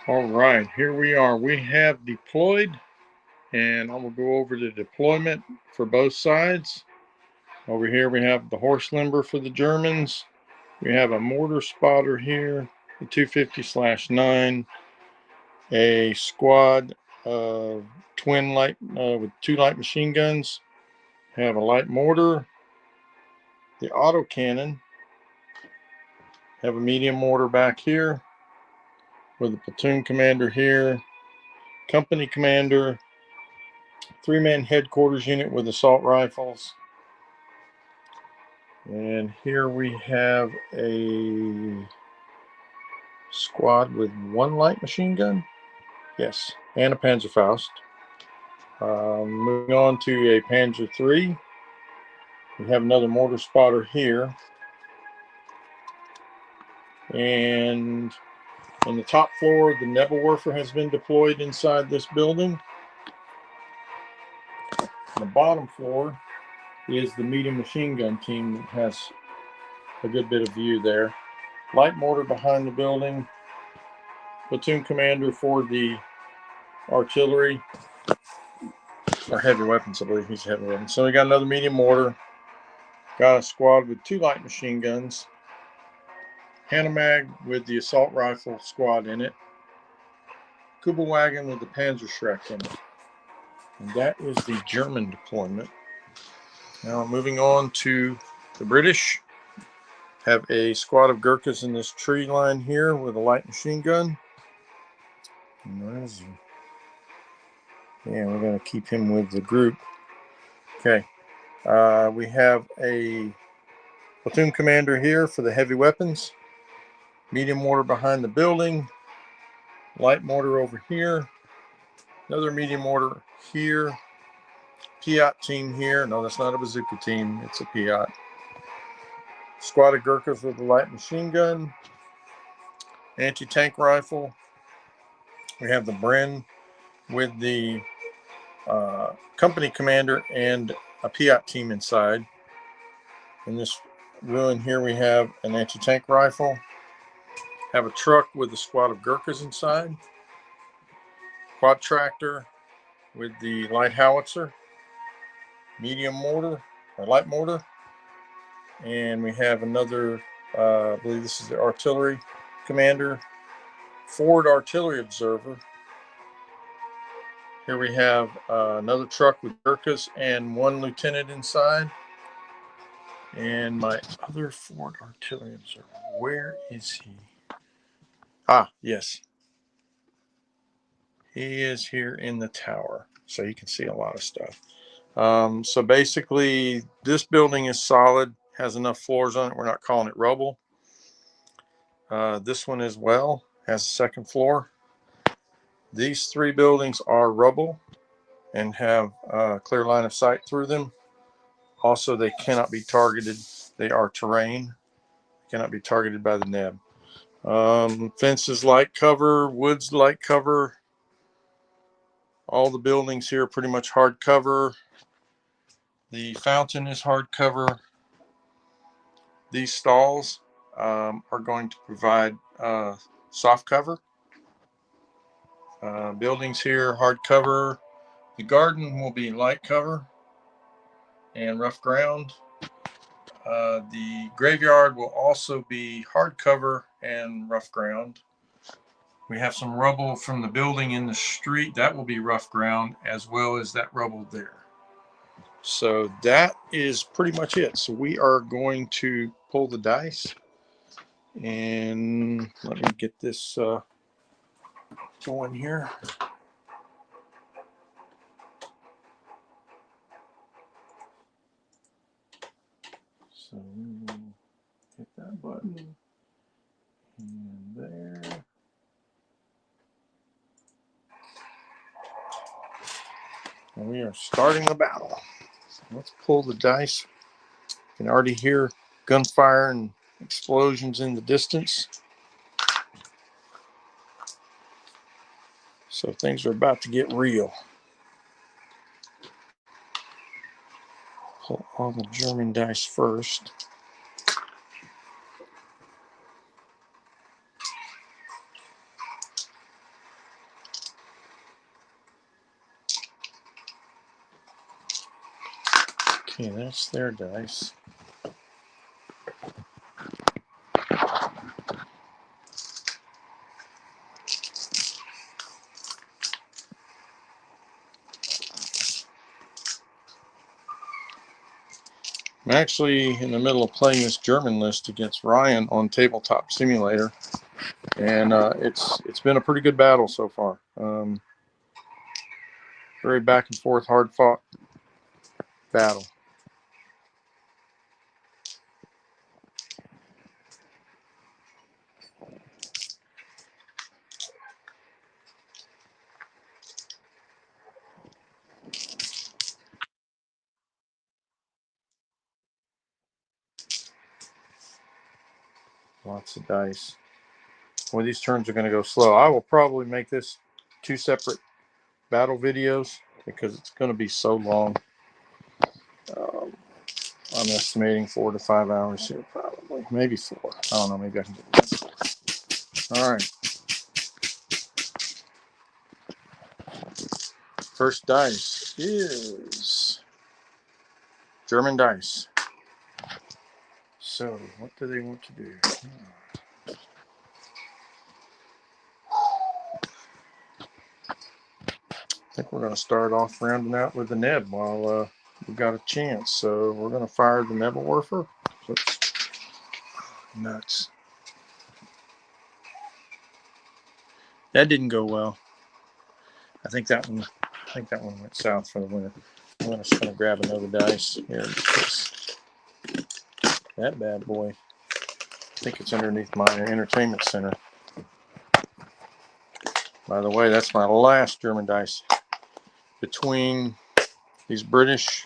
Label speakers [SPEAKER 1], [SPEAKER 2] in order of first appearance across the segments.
[SPEAKER 1] All right, here we are. We have deployed, and I will go over the deployment for both sides. Over here, we have the horse limber for the Germans. We have a mortar spotter here, the 250/9, a squad of twin light with two light machine guns. Have a light mortar, the auto cannon. Have a medium mortar back here with a platoon commander here, company commander, three-man headquarters unit with assault rifles. And here we have a squad with one light machine gun. Yes, and a Panzerfaust. Moving on to a Panzer III. We have another mortar spotter here. And on the top floor, the Nebelwerfer has been deployed inside this building. On the bottom floor is the medium machine gun team that has a good bit of view there. Light mortar behind the building. Platoon commander for the artillery, or heavy weapons, I believe he's heavy weapons. So we got another medium mortar. Got a squad with two light machine guns. Hanomag with the assault rifle squad in it. Kubelwagen with the Panzerschreck in it. And that is the German deployment. Now moving on to the British. Have a squad of Gurkhas in this tree line here with a light machine gun. Yeah, we're going to keep him with the group. Okay. We have a platoon commander here for the heavy weapons. Medium mortar behind the building. Light mortar over here. Another medium mortar here. Piat team here. No, that's not a bazooka team. It's a Piat. Squad of Gurkhas with a light machine gun. Anti-tank rifle. We have the Bren with the company commander and a Piat team inside. In this ruin here, we have an anti-tank rifle. Have a truck with a squad of Gurkhas inside. Quad tractor with the light howitzer. Medium mortar, or light mortar. And we have another, I believe this is the artillery commander. Forward artillery observer. Here we have another truck with Gurkhas and one lieutenant inside. And my other forward artillery observer, where is he? Ah, yes. He is here in the tower, so you can see a lot of stuff. So basically, this building is solid, has enough floors on it. We're not calling it rubble. This one as well has a second floor. These three buildings are rubble and have a clear line of sight through them. Also, they cannot be targeted. They are terrain, cannot be targeted by the neb. Fences light cover, woods light cover. All the buildings here are pretty much hard cover. The fountain is hard cover. These stalls are going to provide soft cover. Buildings here, hard cover. The garden will be light cover and rough ground. The graveyard will also be hard cover and rough ground. We have some rubble from the building in the street. That will be rough ground, as well as that rubble there. So that is pretty much it. So we are going to pull the dice. And let me get this going here. So we will hit that button. And there. And we are starting the battle. Let's pull the dice. You can already hear gunfire and explosions in the distance. So things are about to get real. Pull all the German dice first. Okay, that's their dice. I'm actually in the middle of playing this German list against Ryan on Tabletop Simulator, and it's been a pretty good battle so far. Very back and forth, hard fought battle. Lots of dice. Well, these turns are going to go slow. I will probably make this 2 separate battle videos because it's going to be so long. I'm estimating 4 to 5 hours here, probably. Maybe 4. I don't know. Maybe I can get that. All right. First dice is German dice. So, what do they want to do? I think we're going to start off rounding out with the Neb while we've got a chance. So, we're going to fire the Nebelwerfer. Oops. Nuts. That didn't go well. I think that one went south for the winner. I'm just going to grab another dice here because that bad boy, I think it's underneath my entertainment center. By the way, that's my last German dice. Between these British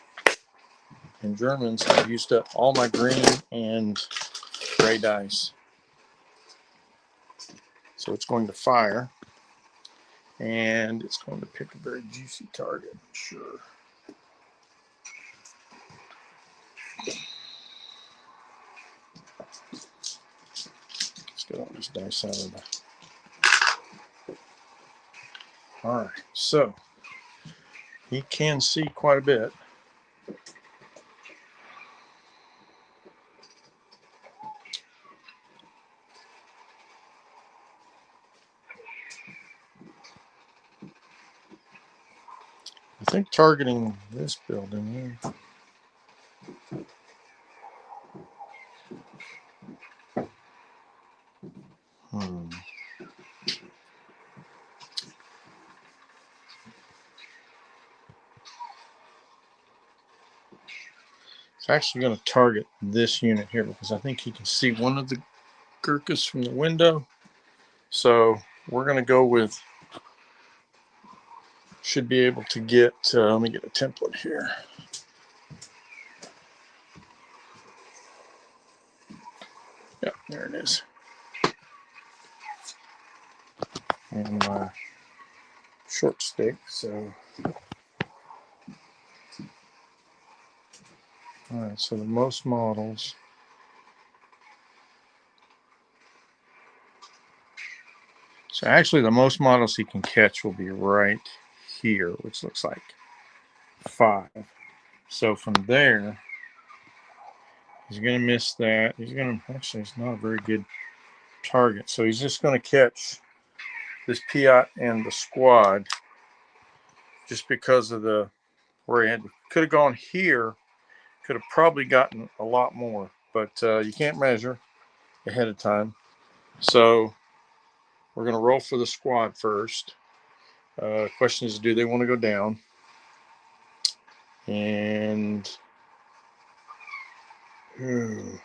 [SPEAKER 1] and Germans, I've used up all my green and gray dice. So it's going to fire, and it's going to pick a very juicy target, I'm sure. Let's get all these dice out of the... All right, so he can see quite a bit. I think targeting this building here. It's actually going to target this unit here because I think he can see one of the gurkhas from the window. So we're going to go with, should be able to get, let me get a template here. Yeah, there it is. And my short stick, so. All right, so the most models. So actually the most models he can catch will be right here, which looks like 5. So from there, he's going to miss that. He's going to, actually, it's not a very good target. So he's just going to catch this Piat and the squad just because of the, where he had, could have gone here, could have probably gotten a lot more, but you can't measure ahead of time. So we're going to roll for the squad first. Question is, do they want to go down? And I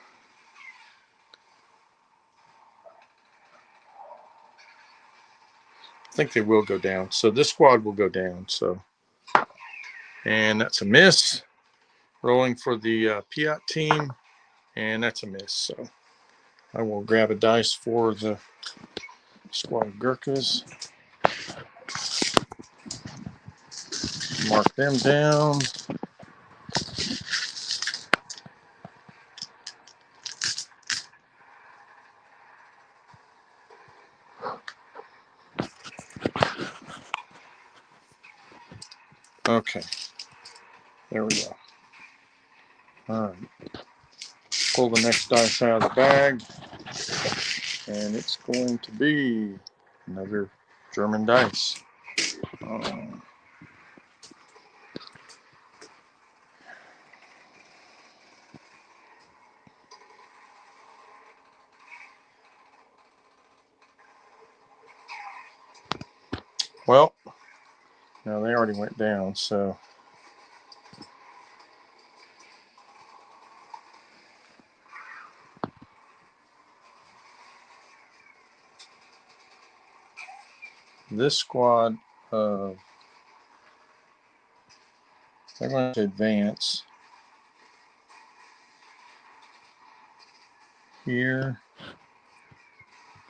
[SPEAKER 1] think they will go down. So this squad will go down. So, and that's a miss. Rolling for the Piat team, and that's a miss. So I will grab a dice for the squad of Gurkhas. Mark them down. Okay, there we go. All right. Pull the next dice out of the bag, and it's going to be another German dice. Well, now they already went down, so this squad, they're going to advance here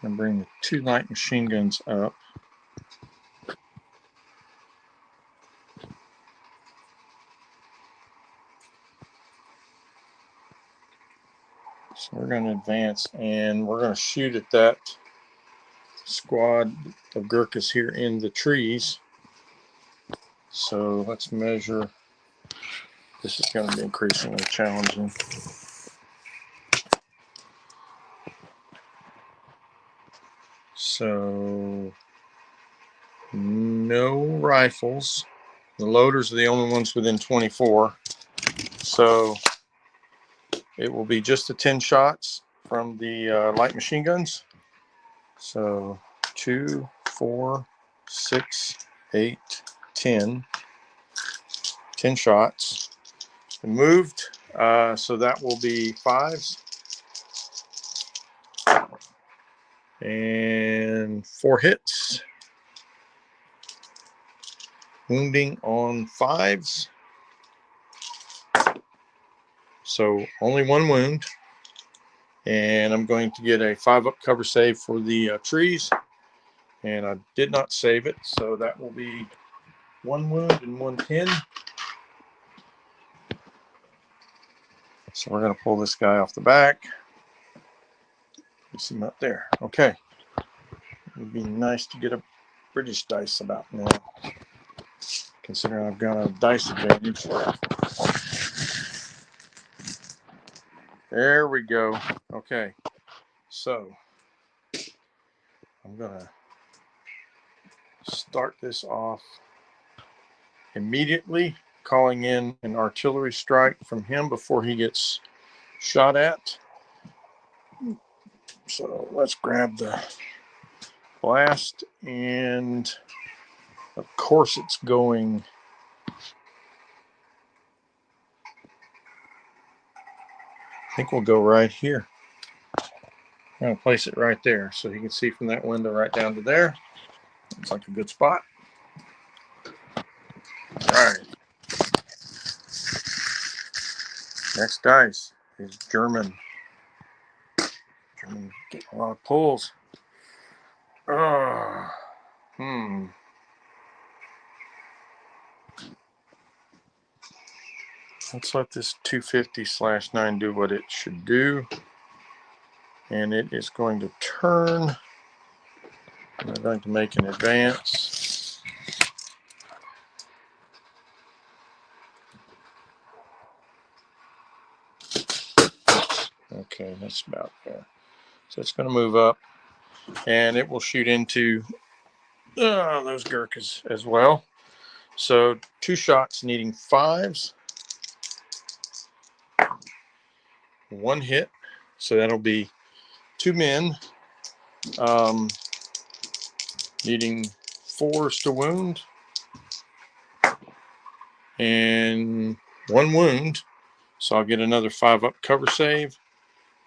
[SPEAKER 1] and bring the 2 light machine guns up. So we're going to advance, and we're going to shoot at that squad of gurkhas here in the trees. So let's measure. This is going to be increasingly challenging. So no rifles. The loaders are the only ones within 24. So it will be just the 10 shots from the light machine guns. So 2, 4, 6, 8, 10. 10 shots. And moved. So that will be 5s. And 4 hits. Wounding on 5s. So only 1 wound. And I'm going to get a 5-up cover save for the trees. And I did not save it, so that will be 1 wound and 1 pin. So we're going to pull this guy off the back. You see him up there. Okay. It would be nice to get a British dice about now, considering I've got a dice advantage. There we go. Okay. So I'm going to start this off immediately, calling in an artillery strike from him before he gets shot at. So let's grab the blast, and of course it's going I think we'll go right here. I'm going to place it right there so you can see from that window right down to there. Looks like a good spot. All right. Next dice is German. German getting a lot of pulls. Let's let this 250/9 do what it should do. And it is going to turn. I'm going to make an advance. Okay, that's about there. So it's going to move up, and it will shoot into those gurkhas as well. So 2 shots needing 5s. 1 hit. So that'll be 2 men needing 4s to wound. And 1 wound. So I'll get another 5-up cover save.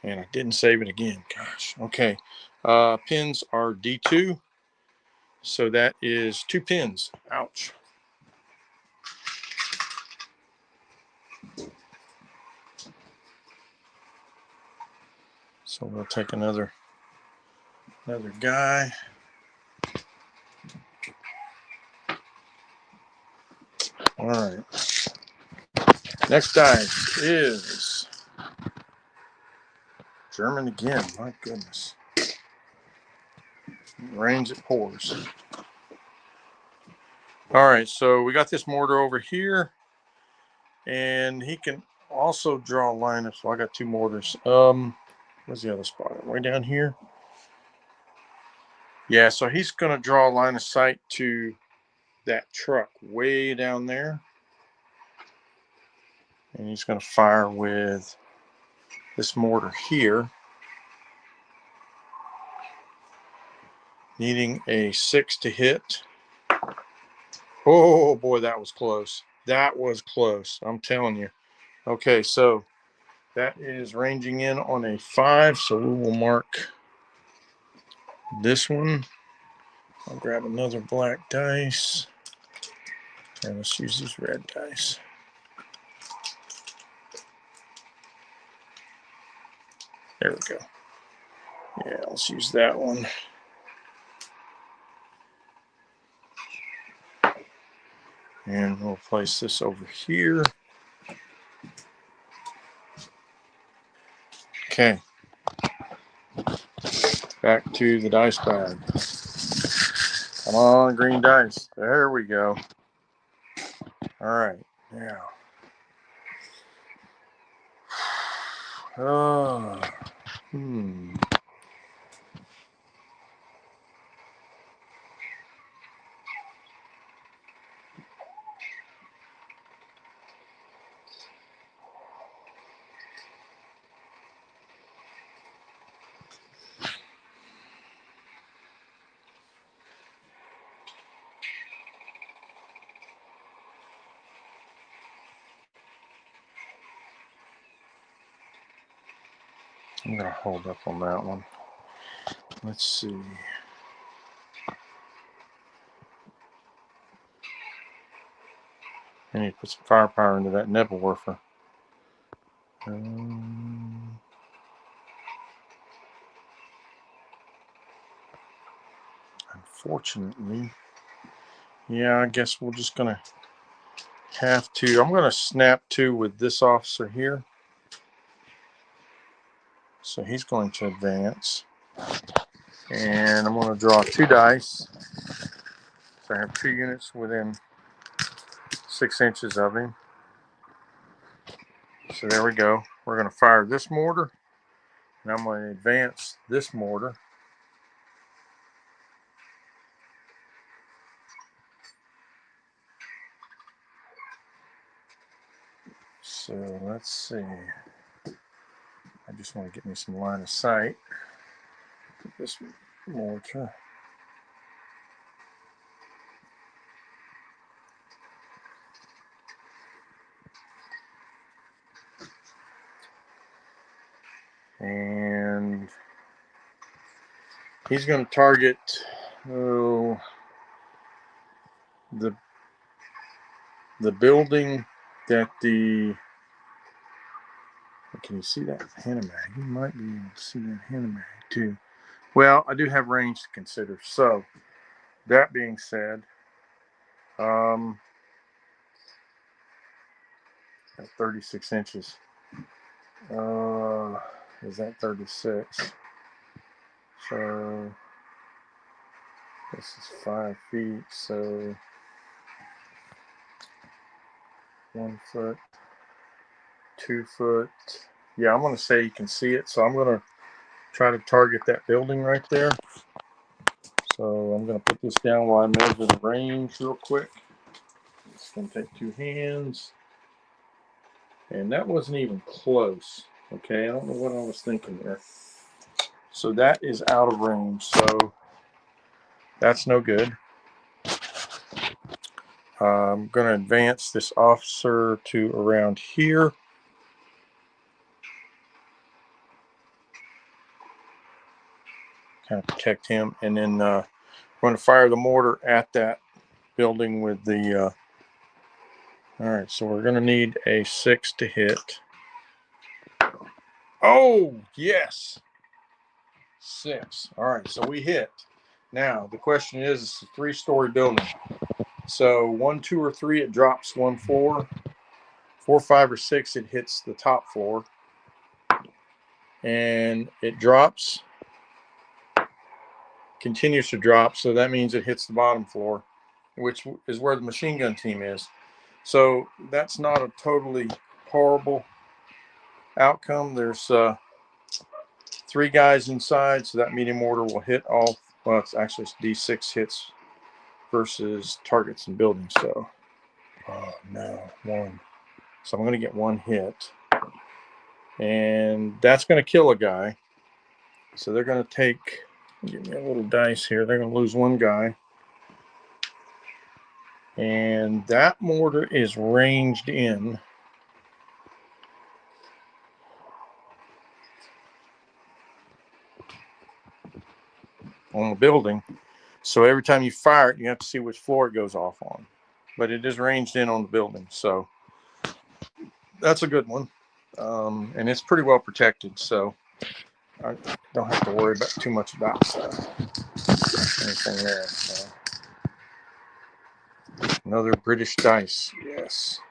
[SPEAKER 1] And I didn't save it again. Gosh. Okay. Pins are D2. So that is 2 pins. Ouch. So we'll take another guy. All right. Next dice is German again. My goodness. It rains, it pours. All right, so we got this mortar over here, and he can also draw a line. So I got 2 mortars. Where's the other spot? Way down here. Yeah, so he's going to draw a line of sight to that truck way down there. And he's going to fire with this mortar here. Needing a 6 to hit. Oh boy, that was close. That was close. I'm telling you. Okay, so that is ranging in on a 5. So we will mark this one. I'll grab another black dice. And let's use these red dice. There we go. Yeah, let's use that one. And we'll place this over here. Okay. Back to the dice bag. Come on, green dice. There we go. All right. Now. Oh. I'm going to hold up on that one. Let's see. I need to put some firepower into that Nebelwerfer. Unfortunately, yeah, I guess we're just going to have to. I'm going to snap 2 with this officer here. So he's going to advance. And I'm going to draw 2 dice. So I have 2 units within 6 inches of him. So there we go. We're going to fire this mortar. And I'm going to advance this mortar. So let's see. I just want to get me some line of sight. Put this mortar. And he's going to target the building that the. Can you see that Hanamag? You might be able to see that Hanamag too. Well, I do have range to consider. So, that being said, at 36 inches. Is that 36? So, this is 5 feet. So, 1 foot, 2 foot. Yeah, I'm going to say you can see it. So, I'm going to try to target that building right there. So, I'm going to put this down while I measure the range real quick. It's going to take 2 hands. And that wasn't even close. Okay, I don't know what I was thinking there. So that is out of range. So that's no good. I'm going to advance this officer to around here. Kind of protect him. And then I'm going to fire the mortar at that building with the... all right, so we're going to need a 6 to hit. Oh, yes. 6. All right, so we hit. Now, the question is, it's a 3-story building. So 1, 2, or 3, it drops 1 floor. 4, 5, or 6, it hits the top floor. And it drops, continues to drop. So that means it hits the bottom floor, which is where the machine gun team is. So that's not a totally horrible outcome. There's 3 guys inside, so that medium mortar will hit all. Well, it's actually D6 hits versus targets and buildings. So, oh no, 1. So I'm going to get 1 hit, and that's going to kill a guy. So they're going to take. Give me a little dice here. They're going to lose 1 guy, and that mortar is ranged in. On the building, so every time you fire it, you have to see which floor it goes off on. But it is ranged in on the building, so that's a good one, and it's pretty well protected, so I don't have to worry about too much about anything there. So. Another British dice, yes.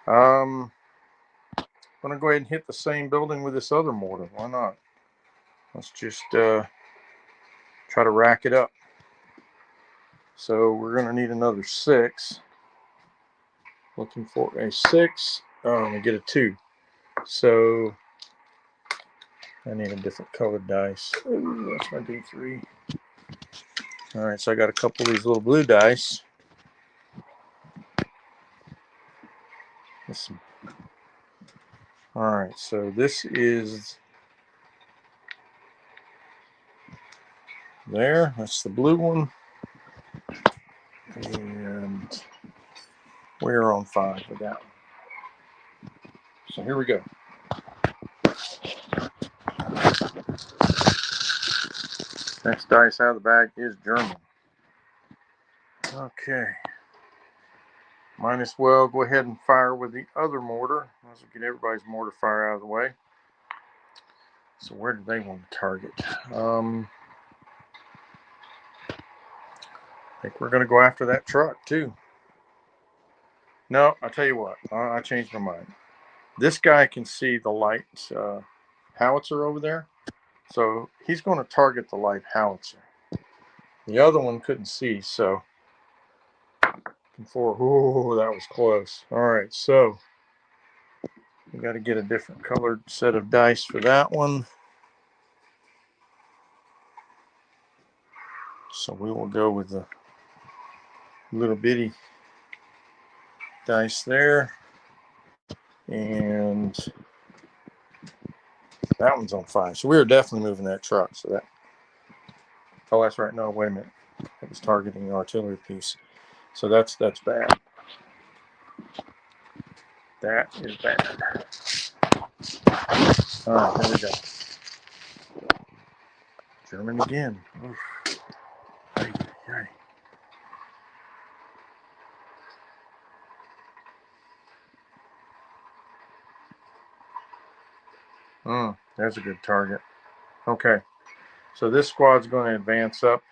[SPEAKER 1] I'm gonna go ahead and hit the same building with this other mortar. Why not? Let's just try to rack it up. So we're gonna need another 6. Looking for a 6. Oh, I'm gonna get a 2. So I need a different colored dice. Ooh, that's my D3. All right, so I got a couple of these little blue dice. All right, so this is there. That's the blue one. And we're on 5 with that one. So here we go. Next dice out of the bag is German. Okay. Might as well go ahead and fire with the other mortar. Let's get everybody's mortar fire out of the way. So where do they want to target? I think we're going to go after that truck too. No, I'll tell you what. I changed my mind. This guy can see the light howitzer over there. So he's going to target the light howitzer. The other one couldn't see, so oh, that was close. All right, so we got to get a different colored set of dice for that one. So we will go with the little bitty dice there. And that one's on 5. So we are definitely moving that truck. So that, oh, that's right. No, wait a minute. It was targeting the artillery piece. So that's bad. That is bad. All right, here we go. German again. Oof. Ay, ay. There's a good target. Okay, so this squad's going to advance up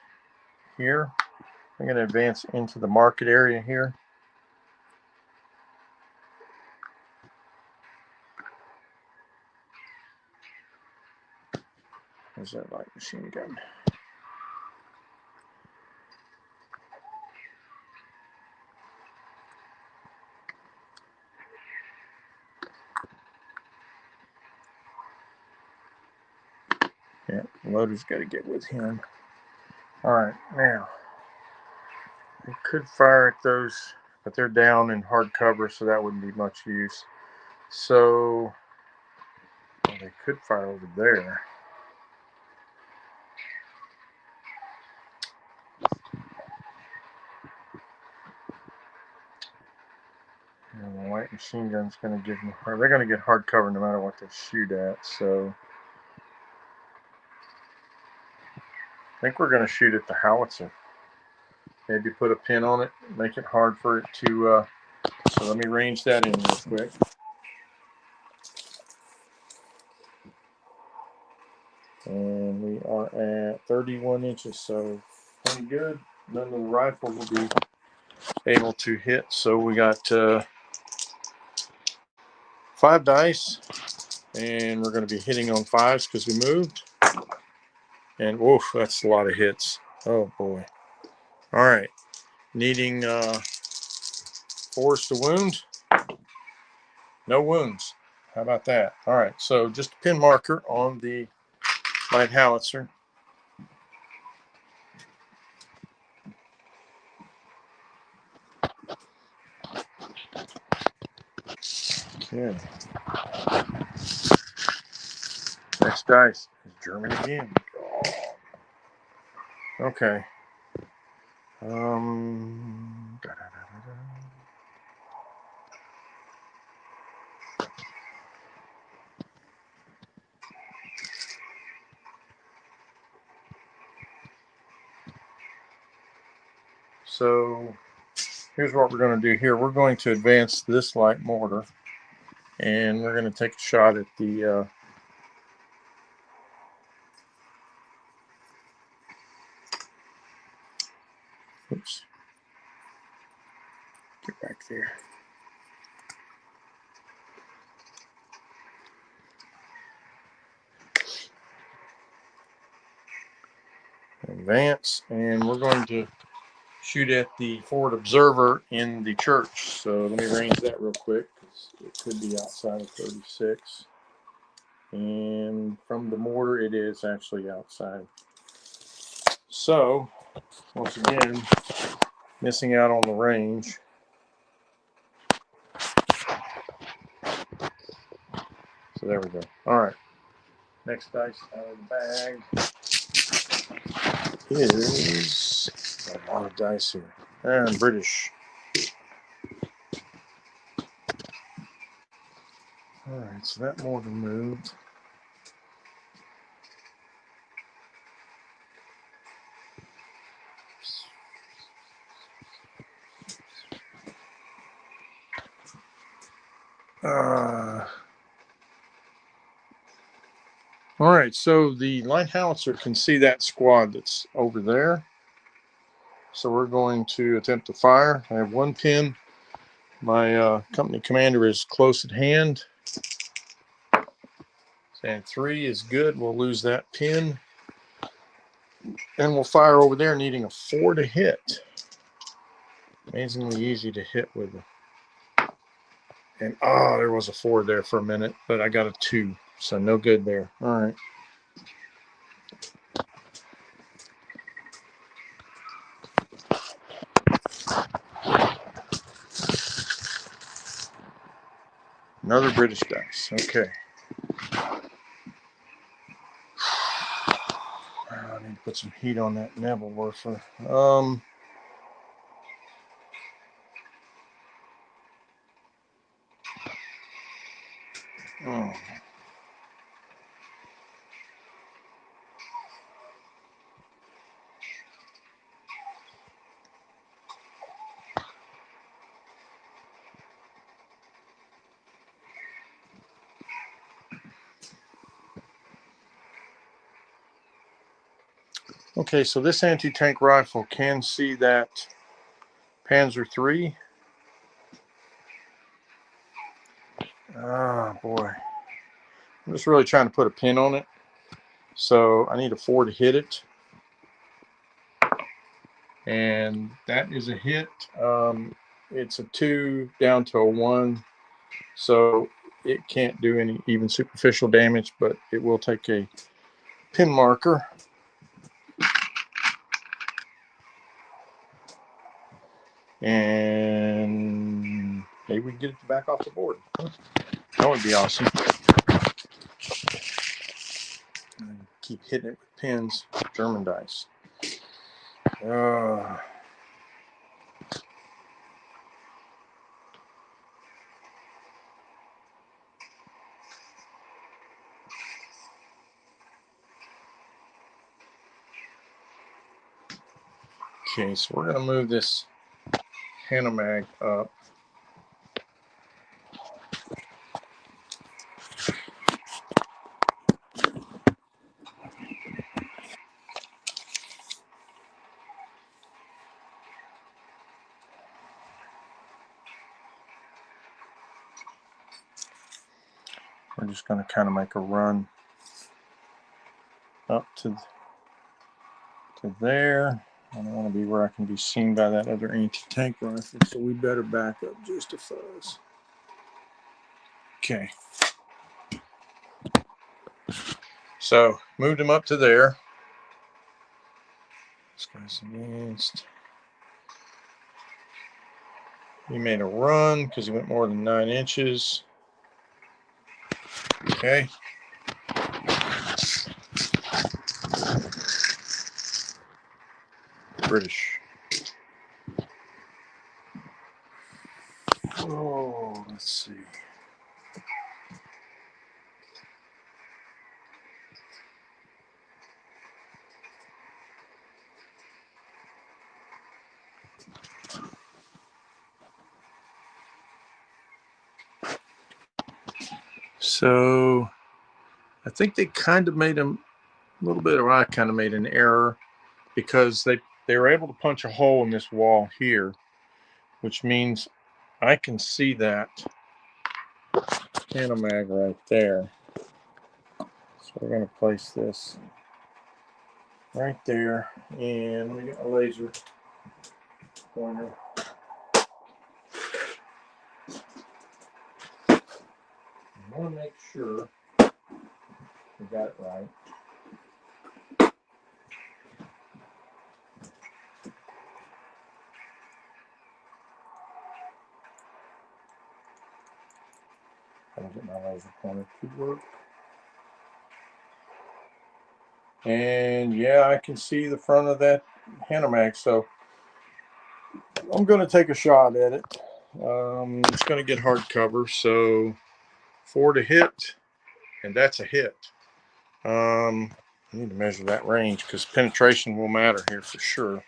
[SPEAKER 1] here. I'm going to advance into the market area here. There's that light machine gun. Yeah, loader's got to get with him. All right, now we could fire at those, but they're down in hard cover, so that wouldn't be much use. So well, they could fire over there. And the light machine gun's going to give them. They're going to get hard cover no matter what they shoot at. So I think we're going to shoot at the howitzer. Maybe put a pin on it, make it hard for it to. So let me range that in real quick. And we are at 31 inches, so pretty good. None of the rifle will be able to hit. So we got 5 dice, and we're going to be hitting on 5s because we moved. And woof, that's a lot of hits. Oh boy. All right, needing 4s to wound. No wounds. How about that? All right, so just a pin marker on the light howitzer. Okay. Next dice is German again. Okay. Da, da, da, da, da. So here's what we're going to do here. We're going to advance this light mortar, and we're going to take a shot at the oops, get back there. Advance, and we're going to shoot at the forward observer in the church. So let me range that real quick because it could be outside of 36. And from the mortar, it is actually outside. So once again, missing out on the range. So there we go. All right. Next dice out of the bag is a lot of dice here. And British. All right, so that mortar moved. All right, so the light howitzer can see that squad that's over there. So we're going to attempt to fire. I have one pin. My company commander is close at hand. And 3 is good. We'll lose that pin. And we'll fire over there, needing a 4 to hit. Amazingly easy to hit with it. And there was a 4 there for a minute, but I got a 2. So no good there. All right. Another British dice. Okay. I need to put some heat on that Nebelwerfer. Okay, so this anti-tank rifle can see that Panzer III. Boy. I'm just really trying to put a pin on it. So I need a 4 to hit it. And that is a hit. It's a 2 down to a 1. So it can't do any even superficial damage, but it will take a pin marker. And maybe we can get it back off the board. That would be awesome. And keep hitting it with pins, German dice. Okay, so we're going to move this Hanomag up. We're just going to kind of make a run up to there. I don't want to be where I can be seen by that other anti-tank rifle, so we better back up just a fuzz. Okay. So moved him up to there. This guy's against. He made a run because he went more than 9 inches. Okay. British. Oh, let's see. So I think they kind of made him a little bit, or I kind of made an error because they were able to punch a hole in this wall here, which means I can see that mag right there. So we're going to place this right there, and let me get my laser pointer. I want to make sure we got it right. I'll get my laser pointer to work. And yeah, I can see the front of that mag, so I'm going to take a shot at it. It's going to get hard cover, so 4 to hit, and that's a hit. I need to measure that range because penetration will matter here for sure.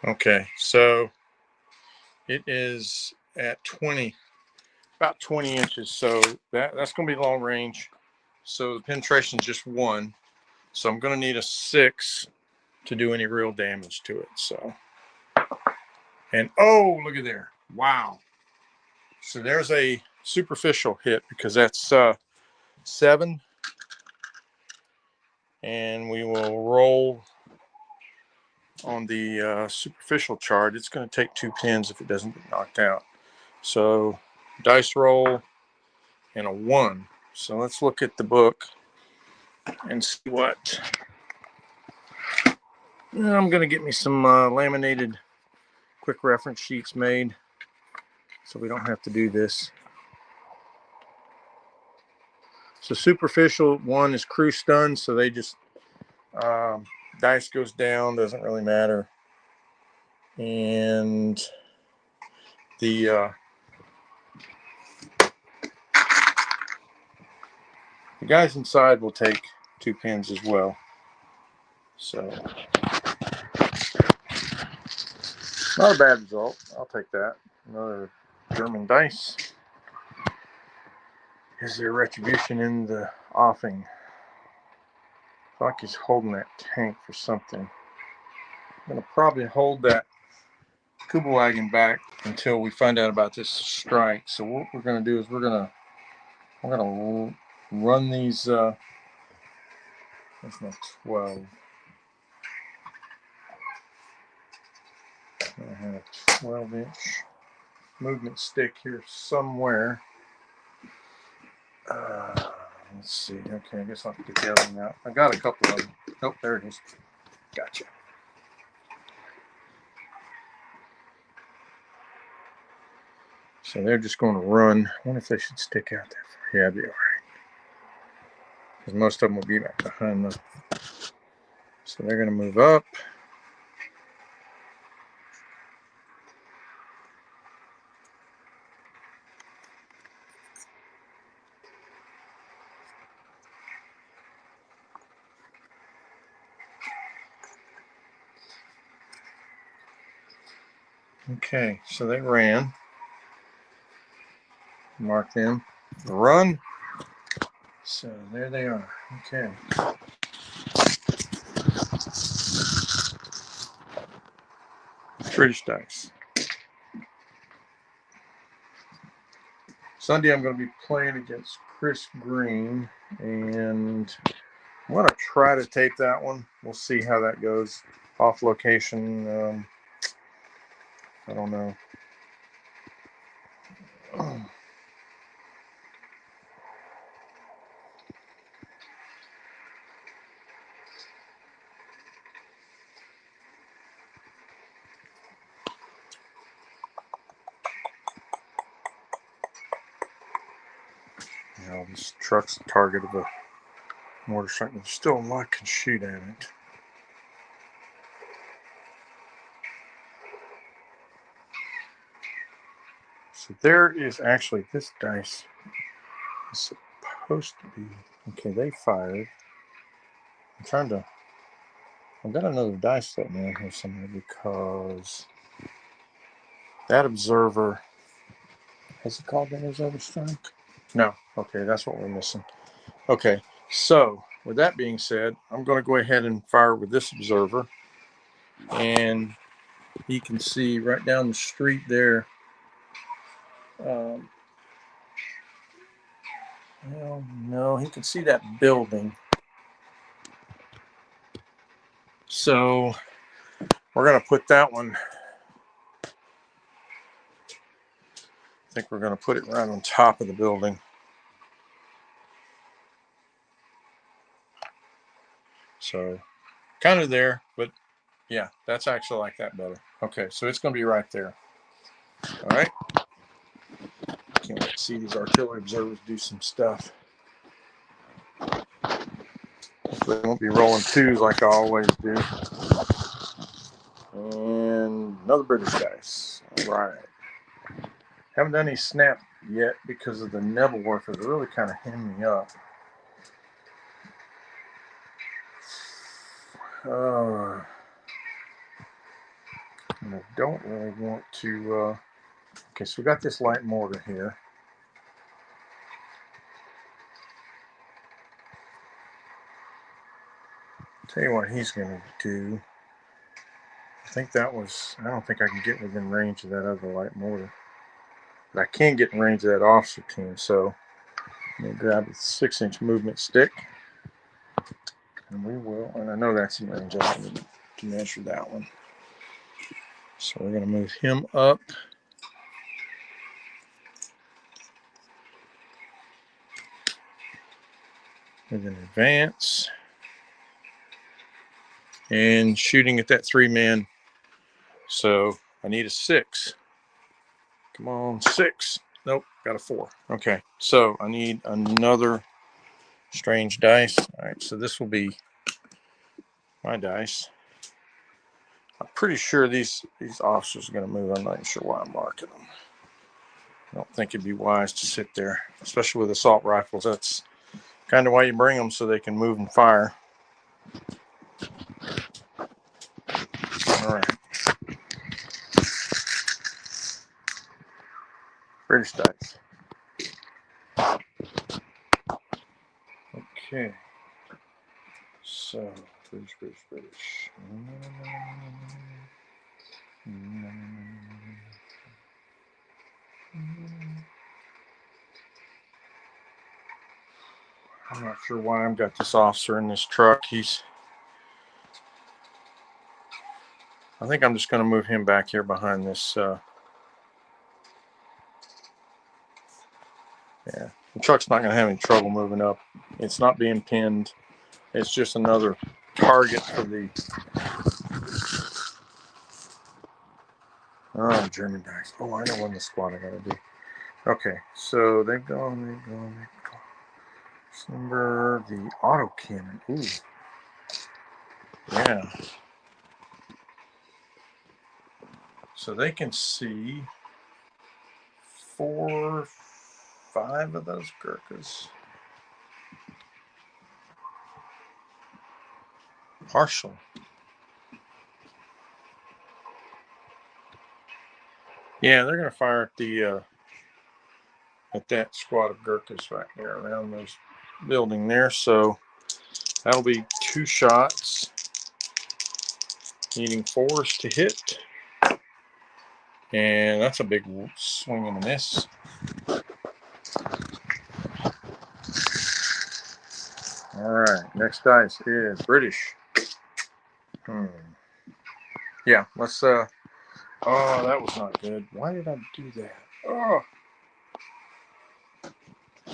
[SPEAKER 1] Okay, so it is at about 20 inches, so that's going to be long range. So the penetration is just 1, so I'm going to need a 6 to do any real damage to it. So, and oh, look at there! Wow. So there's a superficial hit because that's 7, and we will roll on the superficial chart. It's going to take 2 pins if it doesn't get knocked out. So dice roll and a 1. So let's look at the book and see what. I'm going to get me some laminated quick reference sheets made so we don't have to do this. So superficial 1 is crew stun, so they just dice goes down, doesn't really matter. And the guys inside will take 2 pins as well. So not a bad result. I'll take that. Another German dice. Is there retribution in the offing? I feel like he's holding that tank for something. I'm going to probably hold that Kugelwagen back until we find out about this strike. So what we're going to do is we're going to run these. That's not 12. I have a 12-inch movement stick here somewhere. Let's see. Okay, I guess I'll have to get the other one out. I got a couple of them. Oh, there it is. Gotcha. So they're just going to run. I wonder if they should stick out there. Yeah, they'll be all right. Because most of them will be back behind them. So they're going to move up. Okay, so they ran. Mark them. Run. So there they are. Okay. British dice. Sunday I'm going to be playing against Chris Green, and I'm going to try to tape that one. We'll see how that goes. off location. I don't know. You know, this truck's the target of a motorcycle. There's still a lot can shoot at it. So there is actually this dice is supposed to be okay. They fired. I'm trying to. I've got another dice set down here somewhere because that observer has he called that observer strike? No. Okay, that's what we're missing. Okay, so with that being said, I'm going to go ahead and fire with this observer, and you can see right down the street there. Well, no, he can see that building. So we're going to put that one. I think we're going to put it right on top of the building. So kind of there, but yeah, that's actually like that better. Okay, so it's going to be right there. All right. Can't wait to see these artillery observers do some stuff. Hopefully they won't be rolling twos like I always do. And another British dice. All right. Haven't done any snap yet because of the Neville work. It really kind of hemmed me up. And I don't really want to. Okay, so we got this light mortar here. Tell you what he's going to do. I think that was. I don't think I can get within range of that other light mortar. But I can get in range of that officer team. So I'm going to grab the 6-inch movement stick. And we will. And I know that's in range. I don't need to measure that one. So we're going to move him up. We're going to advance. And shooting at that 3-man. So I need a 6. Come on, 6. Nope, got a 4. Okay, so I need another strange dice. All right, so this will be my dice. I'm pretty sure these officers are going to move. I'm not even sure why I'm marking them. I don't think it'd be wise to sit there, especially with assault rifles. That's kind of why you bring them, so they can move and fire. All right. British dice. Okay. So, British. I'm not sure why I've got this officer in this truck. I think I'm just going to move him back here behind this. Yeah, the truck's not going to have any trouble moving up. It's not being pinned. It's just another target for the. Oh, German dice. Oh, I know when the squad I got to do. Okay, so they've gone. Number the auto cannon. Ooh. Yeah. So they can see 4, 5 of those Gurkhas. Partial. Yeah, they're going to fire at the at that squad of Gurkhas right there around those building there. So that'll be 2 shots, needing 4s to hit, and that's a big swing and a miss. All right, next dice is British. Yeah, let's oh, that was not good. Why did I do that? Oh,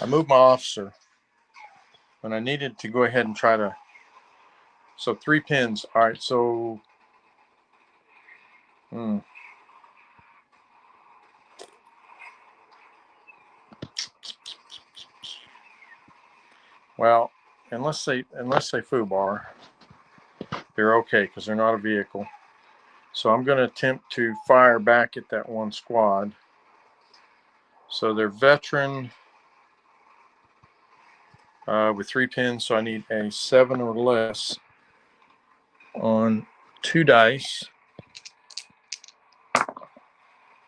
[SPEAKER 1] I moved my officer when I needed to go ahead and try to. So 3 pins. All right, so well, unless they foobar, they're okay because they're not a vehicle. So I'm going to attempt to fire back at that one squad. So they're veteran with 3 pins, so I need a 7 or less on 2 dice.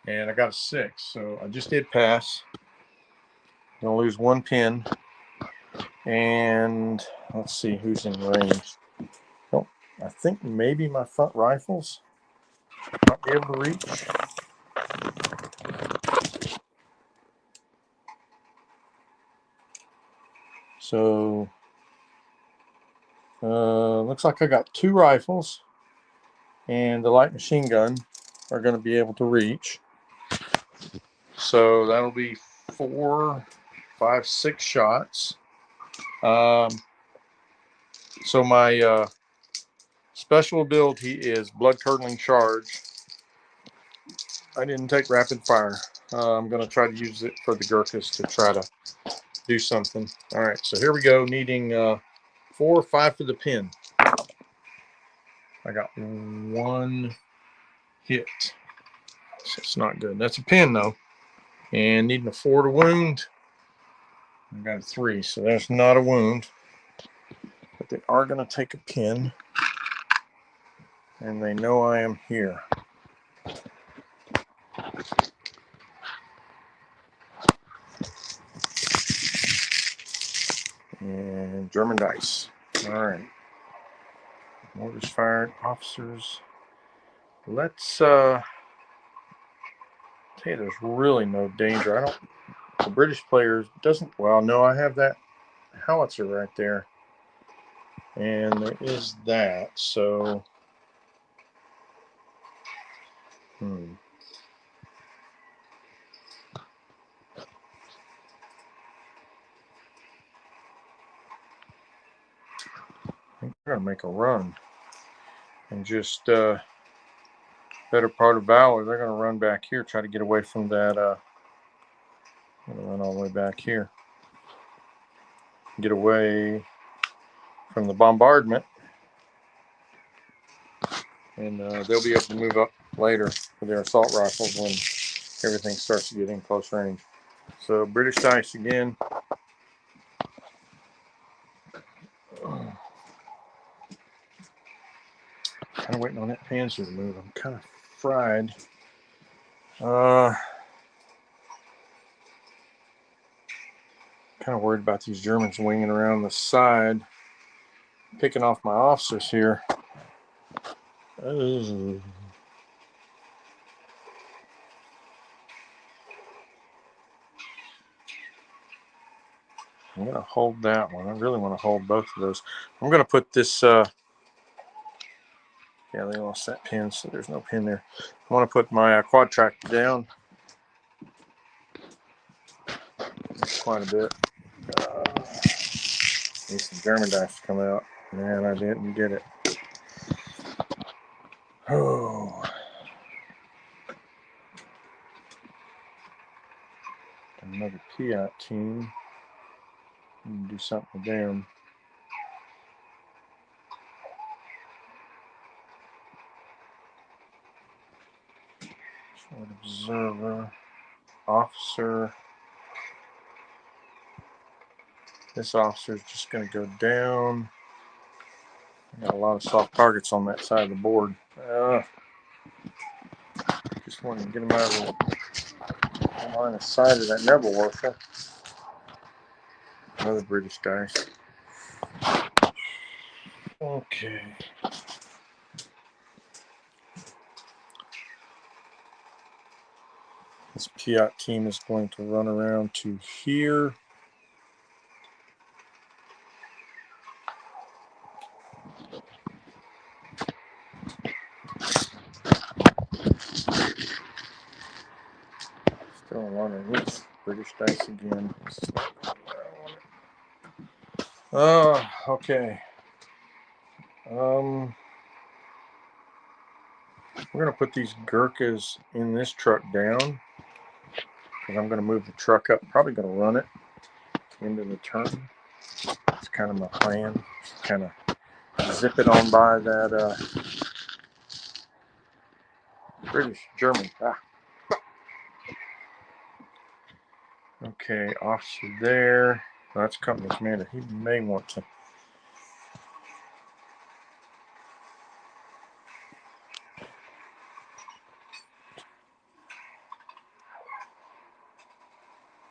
[SPEAKER 1] And I got a 6, so I just did pass. I'm going to lose 1 pin. And let's see who's in range. Oh, I think maybe my front rifles might be able to reach. So looks like I got 2 rifles and the light machine gun are going to be able to reach. So that'll be 4, 5, 6 shots. So my special ability is blood curdling charge. I didn't take rapid fire. I'm going to try to use it for the gurkhas to try to do something. All right, so here we go. Needing 4 or 5 for the pin. I got 1 hit. So it's not good. That's a pin though. And needing a 4 to wound. I got a 3, so that's not a wound. But they are going to take a pin. And they know I am here. And German dice. All right. Mortars fired. Officers. Let's tell you, there's really no danger. The British players doesn't, well, no, I have that howitzer right there. And there is that, so, I think we're going to make a run. And just, better part of Valor, they're going to run back here, try to get away from that, I'm going to run all the way back here. Get away from the bombardment. And they'll be able to move up later with their assault rifles when everything starts to get in close range. So British dice again. Kind of waiting on that Panzer to move. I'm kind of fried. Kind of worried about these Germans winging around the side, picking off my officers here. I'm going to hold that one. I really want to hold both of those. I'm going to put this, yeah, they lost that pin, so there's no pin there. I want to put my quad track down. That's quite a bit. Need some German dice to come out. Man, I didn't get it. Oh. Another Piat team. Do something with them. Short observer. Officer. This officer is just going to go down. I got a lot of soft targets on that side of the board. Just wanted to get him out of the line of sight of that Nebelwerfer. Another British dice. Okay. This Piat team is going to run around to here. British dice again. Oh, okay. We're gonna put these gurkhas in this truck down because I'm gonna move the truck up. Probably gonna run it into the turn. That's kind of my plan. Just kind of zip it on by that British German. Okay, officer there. That's company commander. He may want to.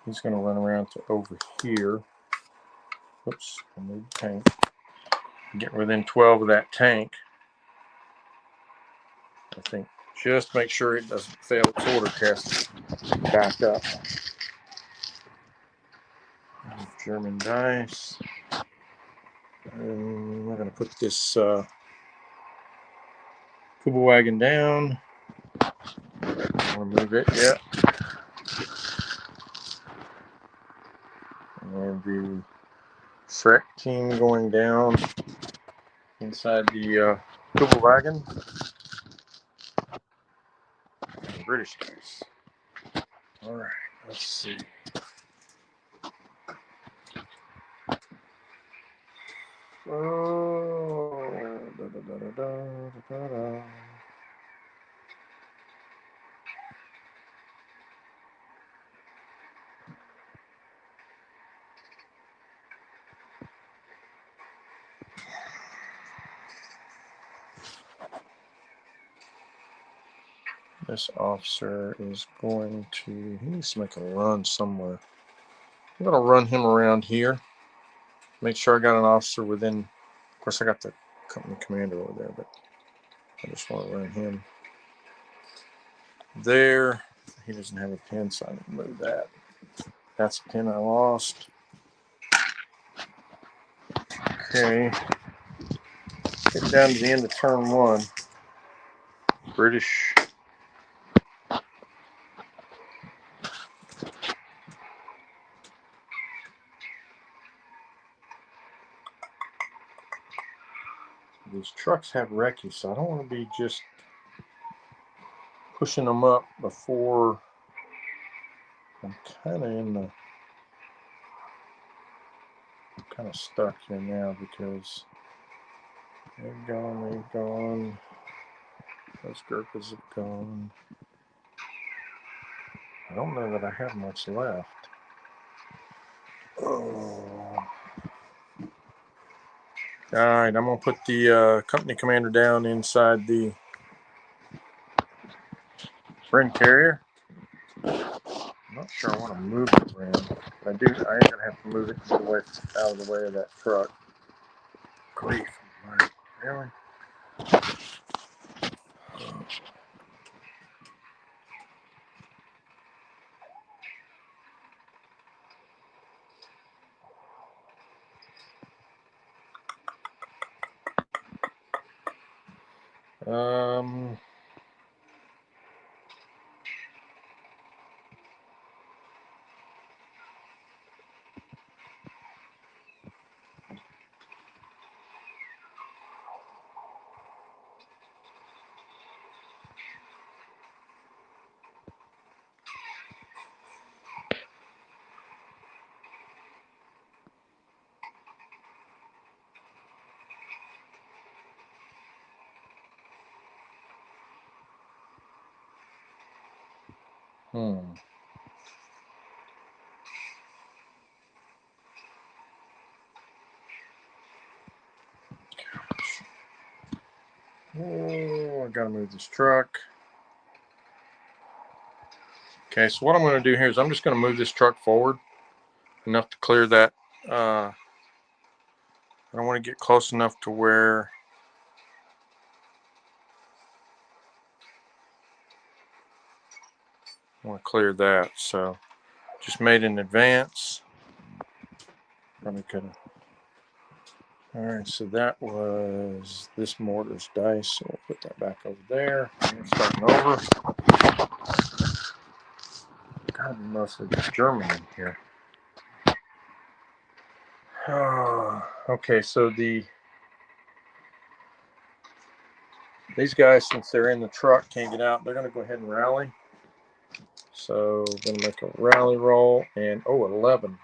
[SPEAKER 1] He's going to run around to over here. Oops, I moved the tank. Get within 12 of that tank. I think just make sure it doesn't fail its order test. Back up. German dice. And we're going to put this Kuba wagon down. I want to move it yet. And the Shrek team going down inside the Kuba wagon. And British dice. All right, let's see. Oh, da, da, da, da, da, da, da. This officer is going to, he needs to make a run somewhere. I'm going to run him around here. Make sure I got an officer within, of course I got the company commander over there, but I just want to run him there. He doesn't have a pin, so I can move that. That's a pin I lost. Okay. Get down to the end of turn one. British. These trucks have recce, so I don't want to be just pushing them up before I'm kind of stuck here now because they've gone. Those gurkhas have gone. I don't know that I have much left. Oh. All right, I'm gonna put the company commander down inside the friend carrier. I'm not sure I want to move it around. But I am gonna have to move it out of the way of that truck. Grief, really? Um. Oh, I gotta move this truck. Okay, so what I'm going to do here is I'm just going to move this truck forward enough to clear that. I don't want to get close enough to where I want to clear that. So just made in advance. Probably could have. All right, so that was this mortar's dice. So we'll put that back over there. Starting over. gotta be mostly German in here. Okay, so these guys, since they're in the truck, can't get out. They're gonna go ahead and rally. So we're gonna make a rally roll, and 11.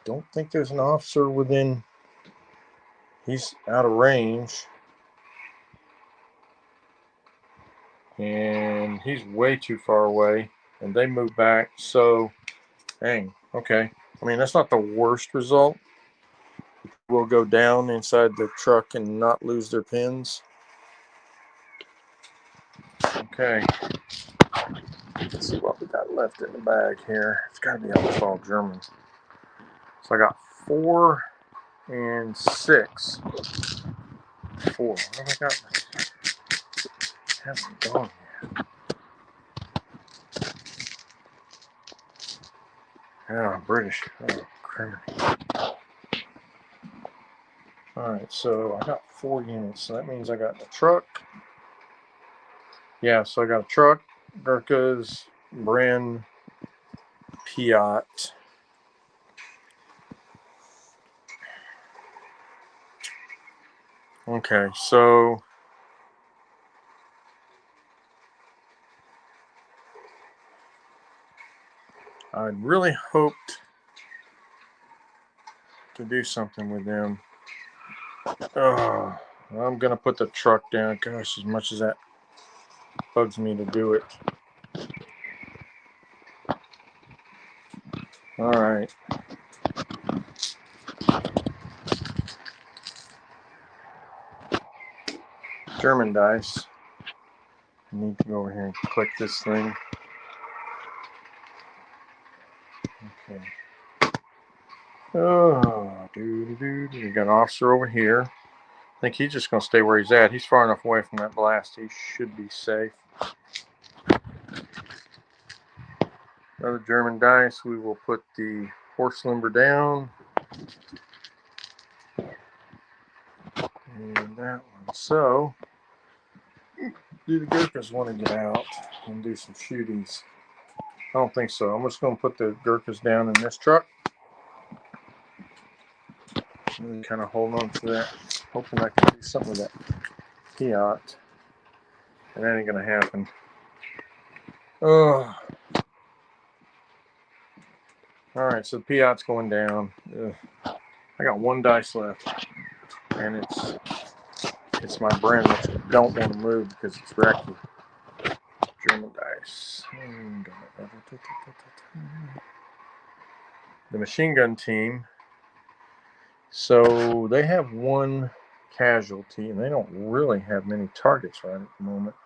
[SPEAKER 1] Don't think there's an officer within. He's out of range, and he's way too far away. And they move back. So, dang. Okay. I mean, that's not the worst result. Will go down inside the truck and not lose their pins. Okay. Let's see what we got left in the bag here. It's got to be almost all German. So I got 4 and 6. 4. What have I got? Hasn't gone yet. Oh, British. Oh, criminal. Alright, so I got 4 units. So that means I got the truck. Yeah, so I got a truck, Gurkhas, Bren, Piat. Okay, so I really hoped to do something with them. Oh, I'm gonna put the truck down. Gosh, as much as that bugs me to do it. All right. German dice. I need to go over here and click this thing. Okay. Oh, we got an officer over here. I think he's just going to stay where he's at. He's far enough away from that blast. He should be safe. Another German dice. We will put the horse limber down. And that one. So, do the Gurkhas want to get out and do some shootings? I don't think so. I'm just going to put the Gurkhas down in this truck. And kind of hold on to that. Hoping I can do something with that Fiat. And that ain't going to happen. Oh. Alright, so the Fiat's going down. Ugh. I got 1 dice left. And it's my brand, which I don't want to move because it's wrecky. German dice. The machine gun team. So they have 1 casualty, and they don't really have many targets right at the moment.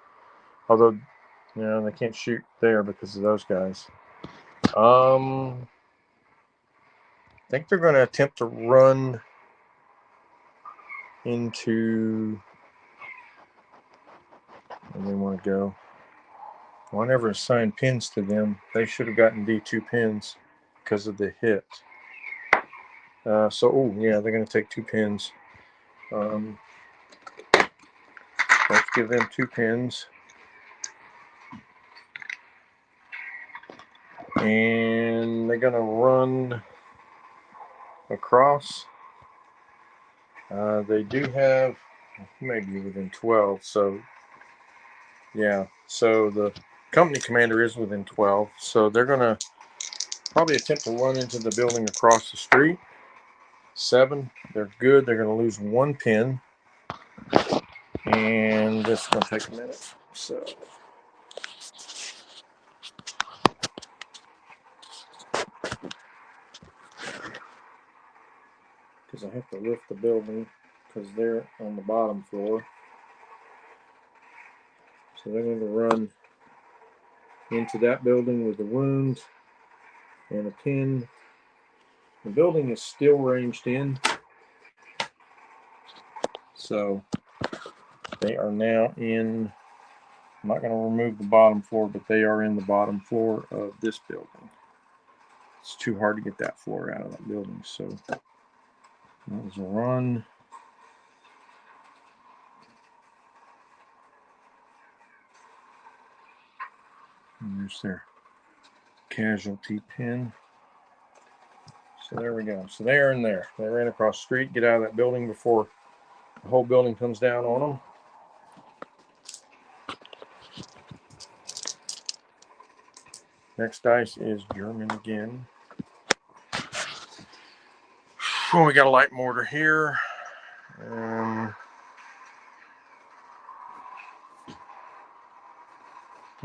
[SPEAKER 1] Although, they can't shoot there because of those guys. I think they're going to attempt to run into where they want to go. Well, I never assigned pins to them. They should have gotten D2 pins because of the hit. They're going to take 2 pins. Let's give them 2 pins. And they're going to run across. They do have maybe within 12. So, yeah. So the company commander is within 12. So they're going to probably attempt to run into the building across the street. 7. They're good. They're going to lose 1 pin. And this is going to take a minute. So. Because I have to lift the building because they're on the bottom floor. So they're going to run into that building with a wound and a pin. The building is still ranged in. So they are now in, I'm not going to remove the bottom floor, but they are in the bottom floor of this building. It's too hard to get that floor out of that building. So that was a run. There's their casualty pin. So there we go. So they are in there. They ran across the street, get out of that building before the whole building comes down on them. Next dice is German again. Oh, we got a light mortar here. I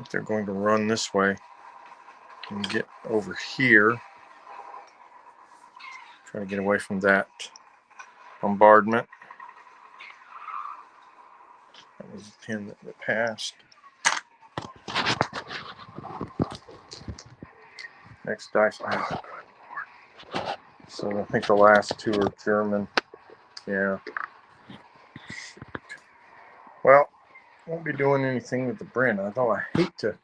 [SPEAKER 1] think they're going to run this way and get over here. Try to get away from that bombardment. That was the pin that passed. Next dice. Oh, good Lord. So I think the last two are German. Yeah. Well, won't be doing anything with the Brent, although I hate to.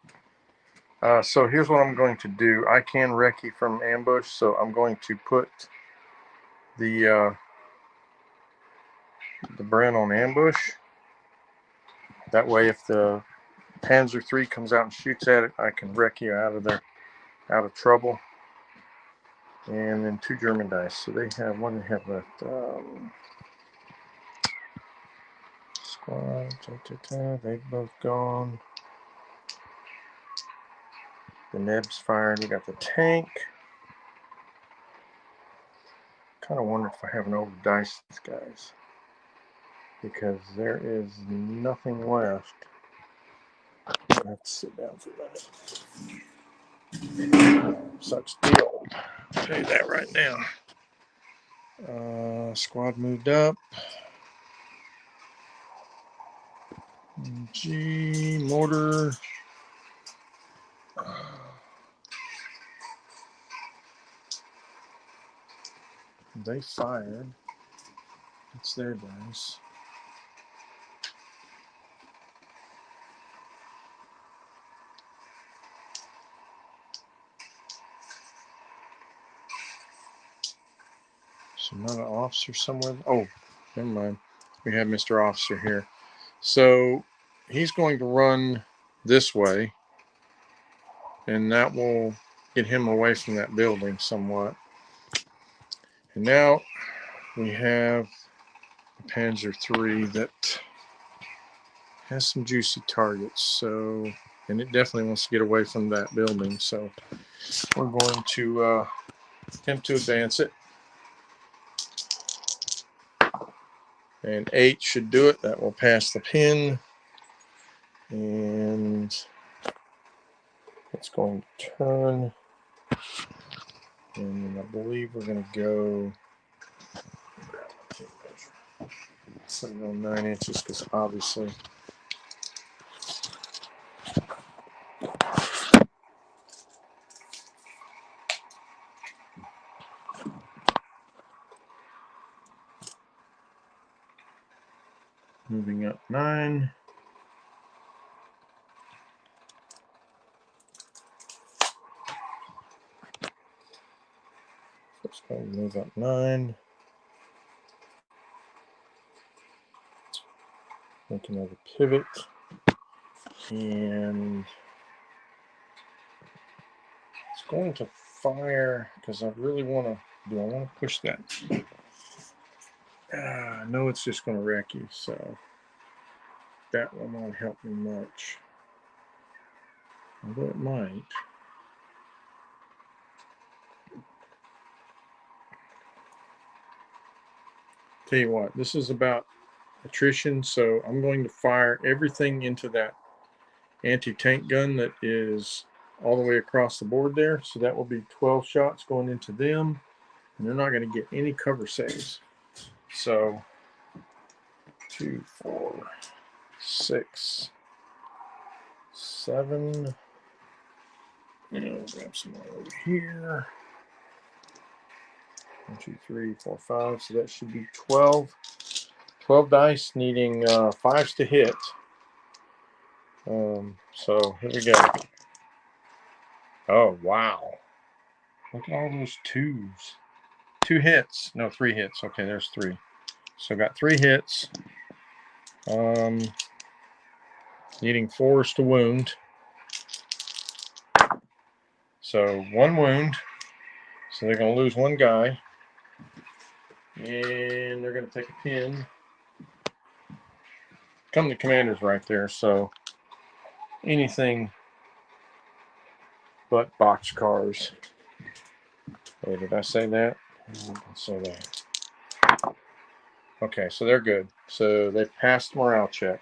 [SPEAKER 1] So here's what I'm going to do. I can recce from ambush, so I'm going to put the Brent on ambush. That way, if the Panzer III comes out and shoots at it, I can recce out of there, out of trouble. And then 2 German dice. So they have, what do they have left? Squad, they've both gone. The Neb's fired. We got the tank. Kind of wonder if I haven't over-diced these guys, because there is nothing left. I have to sit down for a minute. Sucks deal. I'll tell you that right now. Squad moved up. G mortar. They fired. It's their dice. So not an officer somewhere. Oh, never mind. We have Mr. Officer here. So he's going to run this way, and that will get him away from that building somewhat. And now we have the Panzer III that has some juicy targets. So, and it definitely wants to get away from that building. So we're going to attempt to advance it. And 8 should do it. That will pass the pin. And it's going to turn. And I believe we're going to go. Put it on 9 inches because obviously. Moving up 9. Let's go and move up 9. Make another pivot. And it's going to fire because I really want to. Do I want to push that? No, it's just going to wreck you. So that will not help me much. Although it might. Tell you what, this is about attrition, so I'm going to fire everything into that anti-tank gun that is all the way across the board there. So that will be 12 shots going into them, and they're not going to get any cover saves. So 2, 4, 6, 7. And I'll grab some more over here. 1, 2, 3, 4, 5. So that should be 12. 12 dice, needing 5s to hit. So here we go. Oh, wow. Look at all those 2s. 2 hits. No, 3 hits. Okay, there's 3. So I got 3 hits. Needing 4s to wound. So 1 wound. So they're going to lose 1 guy. And they're going to take a pin. Company commander's right there. So anything but boxcars. Oh, did I say that? I didn't say that. Okay, so they're good. So they passed morale check.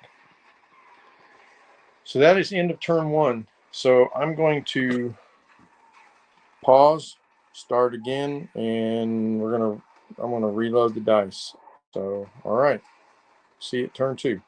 [SPEAKER 1] So that is end of turn 1. So I'm going to pause, start again, and I'm gonna reload the dice. So all right, see you at turn 2.